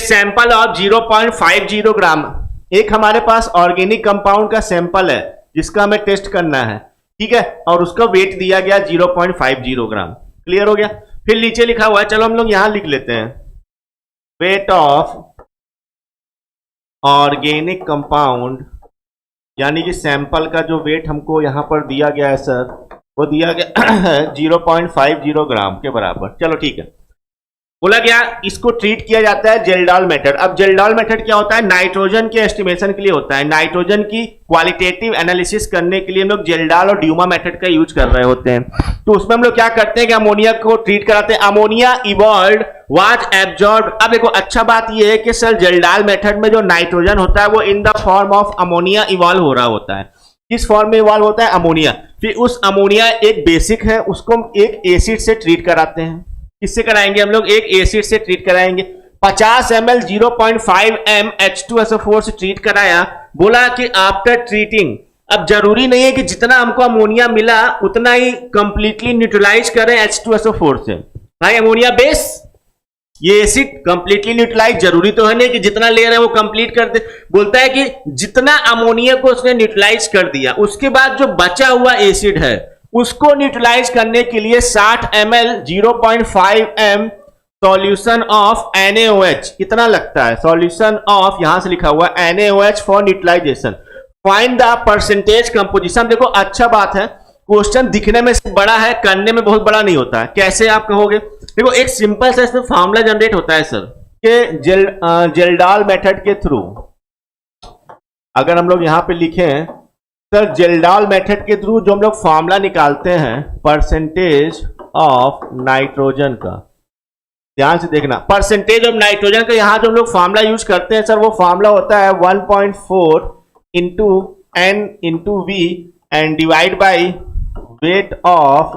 Sample of 0.50 ग्राम, एक हमारे पास organic compound का सैंपल है जिसका हमें टेस्ट करना है, ठीक है, और उसका वेट दिया गया 0.50 ग्राम। क्लियर हो गया। फिर नीचे लिखा हुआ है, चलो हम लोग यहां लिख लेते हैं, वेट ऑफ ऑर्गेनिक कंपाउंड, यानी कि सैंपल का जो वेट हमको यहां पर दिया गया है सर, वो दिया गया है 0.50 ग्राम के बराबर। चलो ठीक है। बोला गया इसको ट्रीट किया जाता है जेल्डाल मेथड। अब जेल्डाल मेथड क्या होता है? नाइट्रोजन के एस्टिमेशन के लिए होता है, नाइट्रोजन की क्वालिटेटिव एनालिसिस करने के लिए हम लोग जेल्डाल और ड्यूमा मेथड का यूज कर रहे होते हैं। तो उसमें हम लोग क्या करते हैं कि अमोनिया को ट्रीट कराते हैं। Ammonia evolve was absorb. अब देखो अच्छा बात यह है कि सर जेल्डाल मेथड में जो नाइट्रोजन होता है वो in the form of ammonia evolve हो रहा होता है। किस फॉर्म में इवॉल्व होता है? अमोनिया। फिर उस अमोनिया एक बेसिक है, उसको हम एक एसिड से ट्रीट कराते हैं। किससे कराएंगे हम लोग? एक एसिड से ट्रीट कराएंगे। 50 ml 0.5 m H2SO4 से ट्रीट कराया। बोला कि आफ्टर ट्रीटिंग, अब जरूरी नहीं है कि जितना हमको अमोनिया मिला उतना ही कंप्लीटली न्यूट्रलाइज करें H2SO4 से। भाई अमोनिया बेस, ये एसिड कंप्लीटली न्यूट्रलाइज जरूरी तो है नहीं कि जितना ले रहे हैं वो कंप्लीट कर दे। बोलता है कि जितना अमोनिया को उसने न्यूट्रलाइज कर दिया, उसके बाद जो बचा हुआ एसिड है उसको न्यूट्रलाइज करने के लिए 60 ml 0.5 m solution of NaOH कितना लगता है? सॉल्यूशन ऑफ, यहां से लिखा हुआ NaOH for neutralisation. Find the percentage composition. देखो अच्छा बात है, क्वेश्चन दिखने में बड़ा है, करने में बहुत बड़ा नहीं होता है। कैसे आप कहोगे? देखो एक सिंपल सा इसमें फॉर्मूला जनरेट होता है सर कि जेल्डाल मेथड के थ्रू अगर हम लोग यहां पे लिखें सर, जेल्डाल मेथड के थ्रू जो हम लोग फॉर्मूला निकालते हैं परसेंटेज ऑफ नाइट्रोजन का, ध्यान से देखना, परसेंटेज ऑफ नाइट्रोजन का यहां जो हम लोग फॉर्मूला यूज करते हैं सर, वो फॉर्मूला होता है 1.4 into N into V and divide by weight of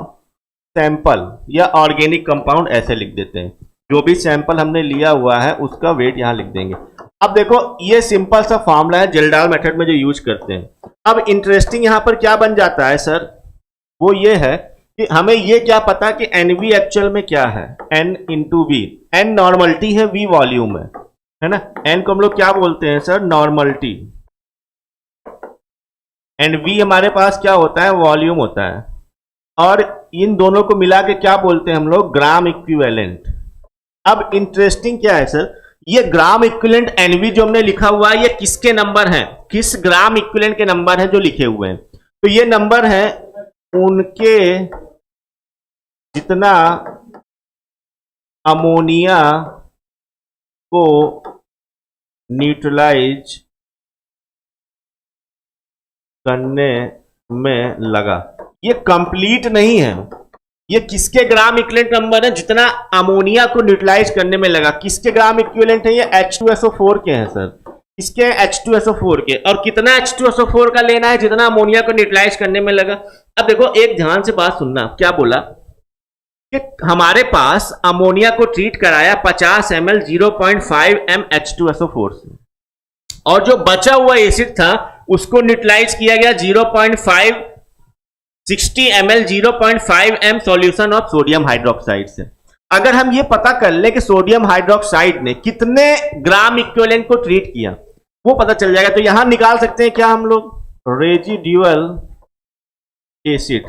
sample या ऑर्गेनिक कंपाउंड, ऐसे लिख देते हैं। जो भी सैंपल हमने लिया हुआ है उसका वेट यहां लिख देंगे। अब देखो ये सिंपल सा फॉर्मूला है जेल्डाल मेथड में जो यूज करते हैं। अब इंटरेस्टिंग यहां पर क्या बन जाता है सर, वो ये है कि हमें ये क्या पता कि NV एक्चुअल में क्या है, N into V। N normality है, V वॉल्यूम है ना। N को हम लोग क्या बोलते हैं सर? नॉर्मलिटी। एंड V हमारे पास क्या होता है? वॉल्यूम होता है। और इन दोनों को मिला के क्या बोलते हैं हम लोग? Gram equivalent. अब इंटरेस्टिंग क्या है सर, ये ग्राम इक्विवेलेंट NV जो हमने लिखा हुआ है, ये किसके नंबर हैं? किस ग्राम इक्विवेलेंट के नंबर हैं जो लिखे हुए हैं? तो ये नंबर है उनके जितना अमोनिया को न्यूट्रलाइज करने में लगा। ये कंप्लीट नहीं है, ये किसके ग्राम इक्विवेलेंट नंबर है? जितना अमोनिया को न्यूट्रलाइज करने में लगा। किसके ग्राम इक्विवेलेंट है? ये H2SO4 के हैं सर। इसके H2SO4 के, और कितना H2SO4 का लेना है? जितना अमोनिया को न्यूट्रलाइज करने में लगा। अब देखो एक ध्यान से बात सुनना, क्या बोला कि हमारे पास अमोनिया को ट्रीट कराया 50 ml 0.5 m H2SO4 से, और जो बचा हुआ एसिड था उसको न्यूट्रलाइज किया गया 60 ml 0.5 m solution of sodium hydroxide से। अगर हम ये पता कर ले कि सोडियम हाइड्रोक्साइड ने कितने ग्राम इक्विवेलेंट को ट्रीट किया, वो पता चल जाएगा। तो यहां निकाल सकते हैं क्या हम लोग? Residual acid.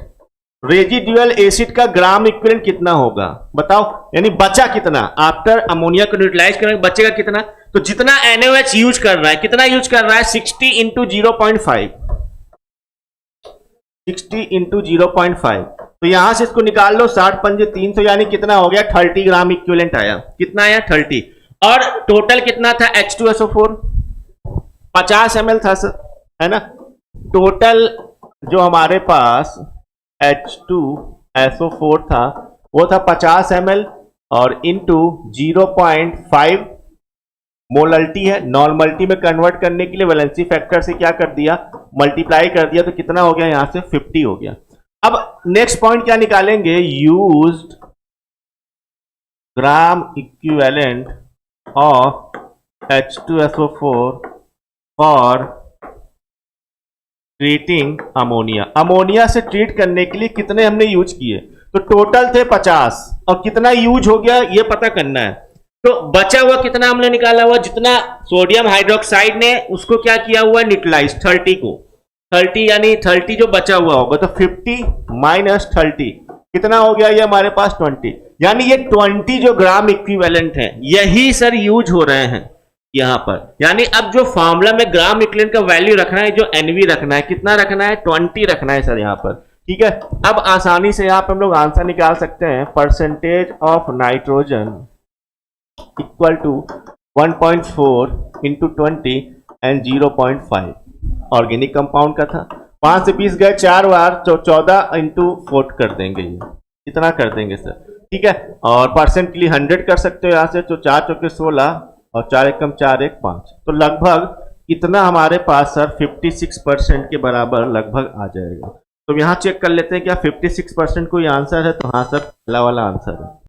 रेजिड्यूअल एसिड का ग्राम इक्विवेलेंट कितना होगा बताओ? यानी बचा कितना आफ्टर अमोनिया को न्यूट्रलाइज करने, बचेगा कितना? तो जितना NaOH यूज कर रहा है, कितना यूज कर रहा है? 60 इंटू 0.5, 60 इंटू 0.5। तो यहां से इसको निकाल लो, 60 पंजे 300, यानी कितना हो गया? 30 ग्राम इक्विवेलेंट आया। कितना आया? 30। और टोटल कितना था? H2SO4 50 ml था सर, है ना। टोटल जो हमारे पास H2SO4 था वो था 50 ml और इंटू 0.5 मोलल्टी है। नॉर्मल्टी में कन्वर्ट करने के लिए वैलेंसी फैक्टर से क्या कर दिया? मल्टीप्लाई कर दिया। तो कितना हो गया? यहां से 50 हो गया। अब नेक्स्ट पॉइंट क्या निकालेंगे? Used gram equivalent of H2SO4 for treating ammonia. Ammonia से ट्रीट करने के लिए कितने हमने यूज किए? तो टोटल थे 50, और कितना यूज हो गया ये पता करना है। तो बचा हुआ कितना हमने निकाला हुआ, जितना सोडियम हाइड्रोक्साइड ने उसको क्या किया हुआ न्यूट्रलाइज 30 को, 30 यानी 30 जो बचा हुआ होगा तो 50 माइनस 30 कितना हो गया, ये हमारे पास 20, यानी ये 20 जो ग्राम इक्विवेलेंट है यही सर यूज हो रहे हैं यहां पर। यानी अब जो फॉर्मूला में ग्राम इक्विवेलेंट का वैल्यू रखना है, जो एनवी रखना है, कितना रखना है 20 रखना है सर यहां पर, ठीक है। अब आसानी से यहां पर हम लोग आंसर निकाल सकते हैं, percentage of nitrogen equal to 1.4 into 20 and 0.5 organic compound का था, 5 से 20 गए 4 बार, तो 14 इंटू 4 कर देंगे, ये इतना कर देंगे सर, ठीक है। और परसेंट के लिए 100 कर सकते हो यहाँ से, तो 4 चौके 16 और 4 एकम 4 एक 5, तो लगभग इतना हमारे पास सर 56% के बराबर लगभग आ जाएगा। तो यहाँ चेक कर लेते हैं क्या 56% कोई आंसर है, तो हाँ सर पहला वाला आंसर है।